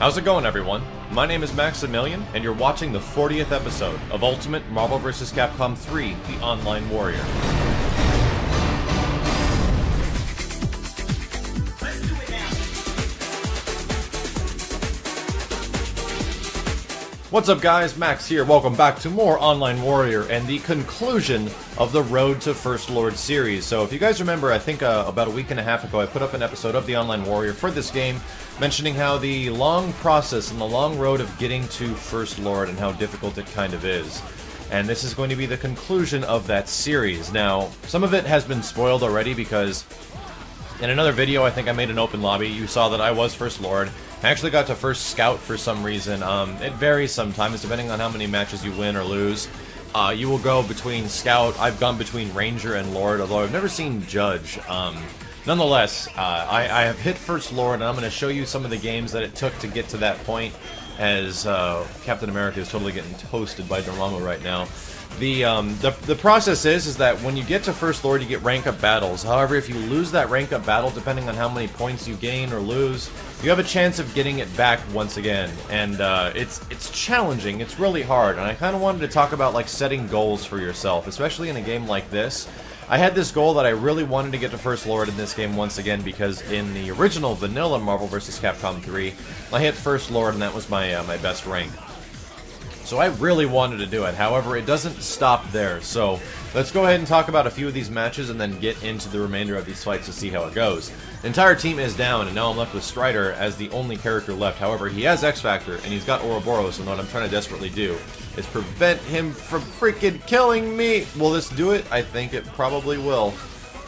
How's it going, everyone? My name is Maximilian, and you're watching the 40th episode of Ultimate Marvel vs. Capcom 3, The Online Warrior. What's up, guys? Max here. Welcome back to more Online Warrior and the conclusion of the Road to First Lord series. So if you guys remember, I think about a week and a half ago I put up an episode of the Online Warrior for this game, mentioning how the long process and the long road of getting to First Lord and how difficult it kind of is. And this is going to be the conclusion of that series. Now, some of it has been spoiled already because in another video I think I made an open lobby. You saw that I was First Lord. I actually got to First Scout for some reason. It varies sometimes depending on how many matches you win or lose. You will go between Scout. I've gone between Ranger and Lord, although I've never seen Judge. Nonetheless, I have hit First Lord, and I'm going to show you some of the games that it took to get to that point, as Captain America is totally getting toasted by Dormammu right now. The process is that when you get to First Lord, you get rank up battles. However, if you lose that rank up battle, depending on how many points you gain or lose, you have a chance of getting it back once again. And it's challenging. It's really hard. And I kind of wanted to talk about like setting goals for yourself, especially in a game like this. I had this goal that I really wanted to get to First Lord in this game once again, because in the original vanilla Marvel vs. Capcom 3, I hit First Lord, and that was my my best rank. So I really wanted to do it. However, it doesn't stop there. So let's go ahead and talk about a few of these matches and then get into the remainder of these fights to see how it goes. The entire team is down, and now I'm left with Strider as the only character left. However, he has X Factor, and he's got Ouroboros, and what I'm trying to desperately do is prevent him from freaking killing me. Will this do it? I think it probably will.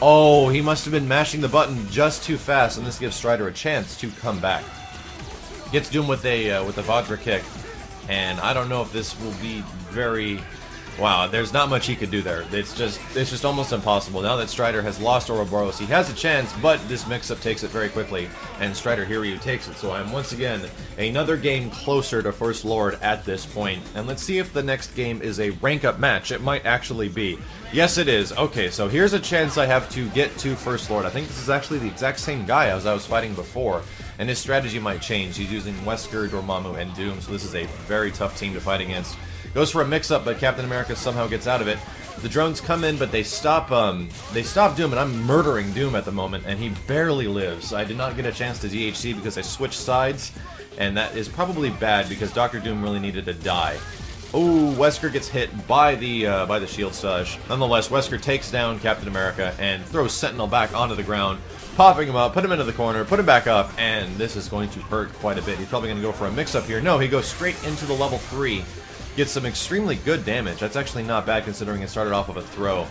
Oh, he must have been mashing the button just too fast, and this gives Strider a chance to come back. Gets Doom with a Vajra kick. And I don't know if this will be very... Wow, there's not much he could do there. It's just almost impossible. Now that Strider has lost Ouroboros, he has a chance, but this mix-up takes it very quickly, and Strider Hiryu takes it. So I'm once again another game closer to First Lord at this point. And let's see if the next game is a rank-up match. It might actually be. Yes, it is. Okay, so here's a chance I have to get to First Lord. I think this is actually the exact same guy as I was fighting before. And his strategy might change. He's using Wesker, Dormammu, and Doom, so this is a very tough team to fight against. Goes for a mix-up, but Captain America somehow gets out of it. The drones come in, but they stop Doom, and I'm murdering Doom at the moment, and he barely lives. I did not get a chance to DHC because I switched sides, and that is probably bad because Dr. Doom really needed to die. Oh, Wesker gets hit by the shield surge. Nonetheless, Wesker takes down Captain America and throws Sentinel back onto the ground, popping him up, put him into the corner, put him back up, and this is going to hurt quite a bit. He's probably going to go for a mix-up here. No, he goes straight into the level 3. Gets some extremely good damage. That's actually not bad considering it started off with a throw.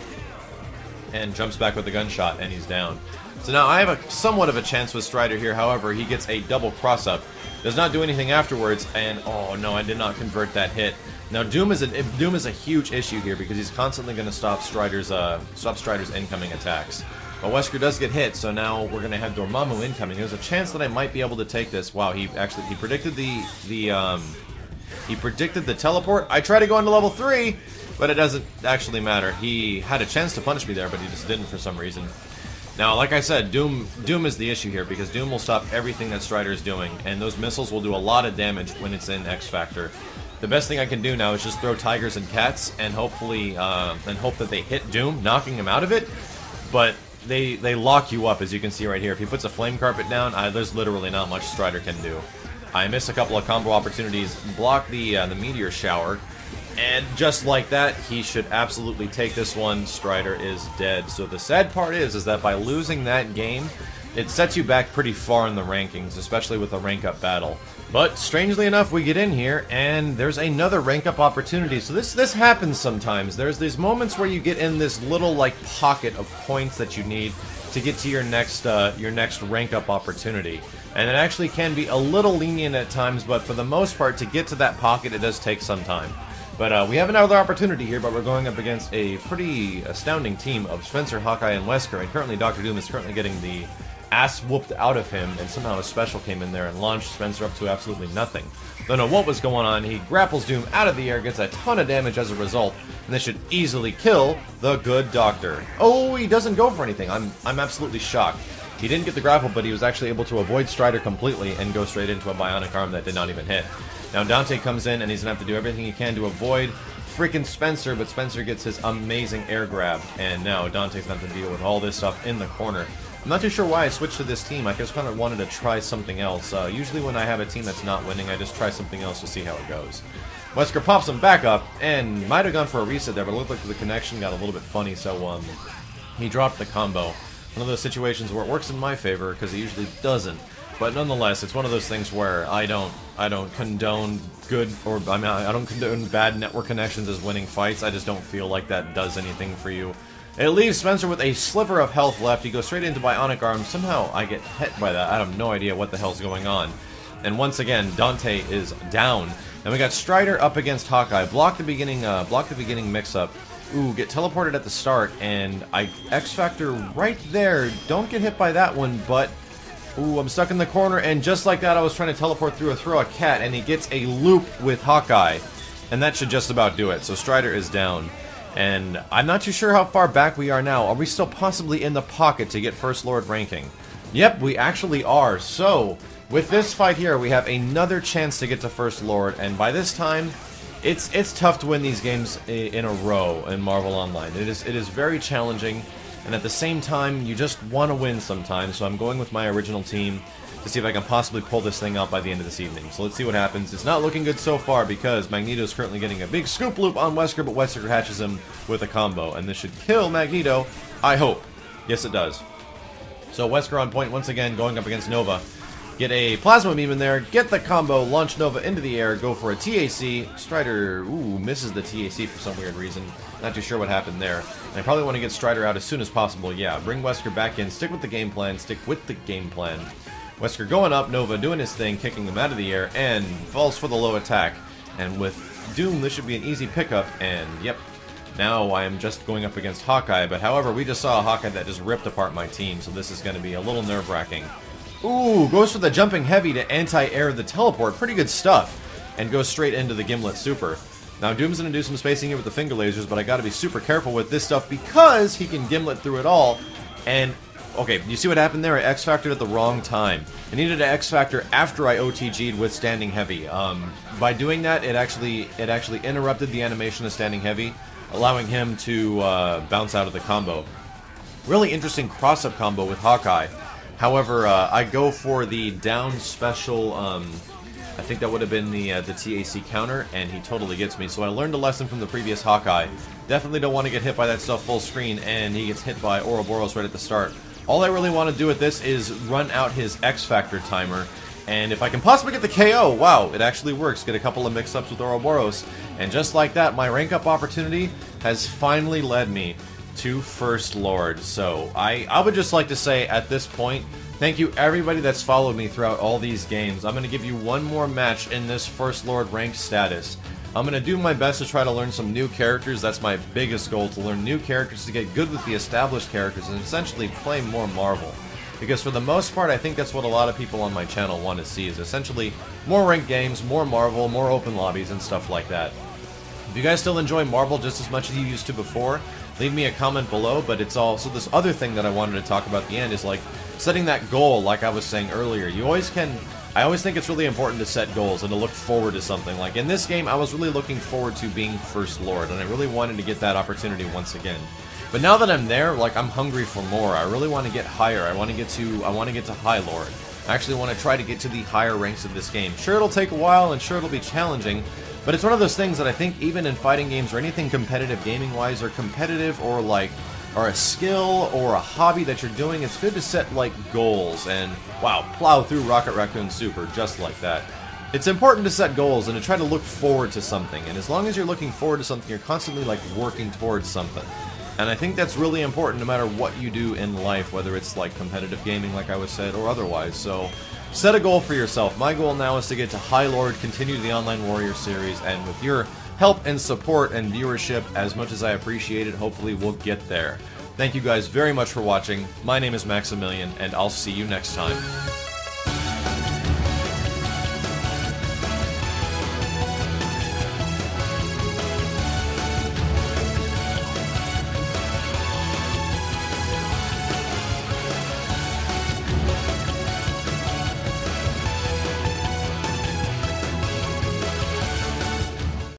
And jumps back with a gunshot, and he's down. So now I have a somewhat of a chance with Strider here. However, he gets a double cross-up. Does not do anything afterwards, and oh no, I did not convert that hit. Now Doom is a huge issue here because he's constantly going to stop Strider's incoming attacks. But Wesker does get hit, so now we're going to have Dormammu incoming. There's a chance that I might be able to take this. Wow, he predicted he predicted the teleport. I try to go into level 3, but it doesn't actually matter. He had a chance to punish me there, but he just didn't for some reason. Now, like I said, Doom is the issue here because Doom will stop everything that Strider is doing, and those missiles will do a lot of damage when it's in X Factor. The best thing I can do now is just throw tigers and cats and hopefully hope that they hit Doom, knocking him out of it. But they lock you up, as you can see right here. If he puts a flame carpet down, there's literally not much Strider can do. I missed a couple of combo opportunities, block the meteor shower, and just like that, he should absolutely take this one. Strider is dead. So the sad part is that by losing that game, it sets you back pretty far in the rankings, especially with a rank-up battle. But strangely enough, we get in here, and there's another rank-up opportunity. So this happens sometimes. There's these moments where you get in this little like pocket of points that you need to get to your next rank-up opportunity. And it actually can be a little lenient at times, but for the most part, to get to that pocket, it does take some time. But we have another opportunity here, but we're going up against a pretty astounding team of Spencer, Hawkeye, and Wesker, and currently Dr. Doom is currently getting the ass whooped out of him, and somehow a special came in there and launched Spencer up to absolutely nothing. Don't know what was going on. He grapples Doom out of the air, gets a ton of damage as a result, and this should easily kill the good Doctor. Oh, he doesn't go for anything. I'm absolutely shocked. He didn't get the grapple, but he was actually able to avoid Strider completely and go straight into a bionic arm that did not even hit. Now Dante comes in, and he's going to have to do everything he can to avoid freaking Spencer, but Spencer gets his amazing air grab, and now Dante's going to have to deal with all this stuff in the corner. I'm not too sure why I switched to this team. I just kind of wanted to try something else. Usually when I have a team that's not winning, I just try something else to see how it goes. Wesker pops him back up, and might have gone for a reset there, but it looked like the connection got a little bit funny, so he dropped the combo. One of those situations where it works in my favor, because it usually doesn't. But nonetheless, it's one of those things where I don't condone good, or I don't condone bad network connections as winning fights. I just don't feel like that does anything for you. It leaves Spencer with a sliver of health left. He goes straight into bionic arm. Somehow I get hit by that. I have no idea what the hell's going on. And once again, Dante is down. And we got Strider up against Hawkeye. Block the beginning mix-up. Ooh, get teleported at the start, and I X-Factor right there. Don't get hit by that one, but ooh, I'm stuck in the corner, and just like that, I was trying to teleport through a cat, and he gets a loop with Hawkeye, and that should just about do it. So Strider is down, and I'm not too sure how far back we are now. Are we still possibly in the pocket to get First Lord ranking? Yep, we actually are. So with this fight here, we have another chance to get to First Lord, and by this time, it's tough to win these games in a row in Marvel Online. It is very challenging, and at the same time, you just want to win sometimes, so I'm going with my original team to see if I can possibly pull this thing out by the end of this evening. So let's see what happens. It's not looking good so far because Magneto is currently getting a big scoop loop on Wesker, but Wesker hatches him with a combo, and this should kill Magneto, I hope. Yes, it does. So Wesker on point once again, going up against Nova. Get a Plasma Beam in there, get the combo, launch Nova into the air, go for a TAC. Strider, ooh, misses the TAC for some weird reason. Not too sure what happened there. And I probably want to get Strider out as soon as possible. Yeah, bring Wesker back in, stick with the game plan, Wesker going up, Nova doing his thing, kicking him out of the air, and falls for the low attack. And with Doom, this should be an easy pickup, and yep. Now I am just going up against Hawkeye, but however, we just saw a Hawkeye that just ripped apart my team, so this is going to be a little nerve-wracking. Ooh, goes for the jumping heavy to anti-air the teleport. Pretty good stuff. And goes straight into the Gimlet Super. Now, Doom's going to do some spacing here with the finger lasers, but I got to be super careful with this stuff because he can Gimlet through it all. And, okay, you see what happened there? I X-Factored at the wrong time. I needed to X-Factor after I OTG'd with Standing Heavy. By doing that, it actually interrupted the animation of Standing Heavy, allowing him to bounce out of the combo. Really interesting cross-up combo with Hawkeye. However, I go for the down special, I think that would have been the TAC counter, and he totally gets me. So I learned a lesson from the previous Hawkeye. Definitely don't want to get hit by that stuff full screen, and he gets hit by Ouroboros right at the start. All I really want to do with this is run out his X-Factor timer, and if I can possibly get the KO, wow, it actually works. Get a couple of mix-ups with Ouroboros, and just like that, my rank-up opportunity has finally led me to First Lord. So I would just like to say at this point, thank you everybody that's followed me throughout all these games. I'm going to give you one more match in this First Lord ranked status. I'm going to do my best to try to learn some new characters. That's my biggest goal, to learn new characters, to get good with the established characters, and essentially play more Marvel. Because for the most part, I think that's what a lot of people on my channel want to see, is essentially more ranked games, more Marvel, more open lobbies, and stuff like that. If you guys still enjoy Marvel just as much as you used to before, leave me a comment below. But it's also this other thing that I wanted to talk about at the end, is like setting that goal, like I was saying earlier. I always think it's really important to set goals and to look forward to something. Like in this game, I was really looking forward to being First Lord, and I really wanted to get that opportunity once again. But now that I'm there, like, I'm hungry for more. I really want to get higher. I want to get to High Lord. I actually want to try to get to the higher ranks of this game. Sure, it'll take a while, and sure, it'll be challenging, but it's one of those things that I think even in fighting games or anything competitive gaming-wise, or competitive, or a skill or a hobby that you're doing, it's good to set, like, goals and, wow, plow through Rocket Raccoon Super just like that. It's important to set goals and to try to look forward to something, and as long as you're looking forward to something, you're constantly, like, working towards something. And I think that's really important no matter what you do in life, whether it's, like, competitive gaming, like I was said, or otherwise. So set a goal for yourself. My goal now is to get to High Lord, continue the Online Warrior series, and with your help and support and viewership, as much as I appreciate it, hopefully we'll get there. Thank you guys very much for watching. My name is Maximilian, and I'll see you next time.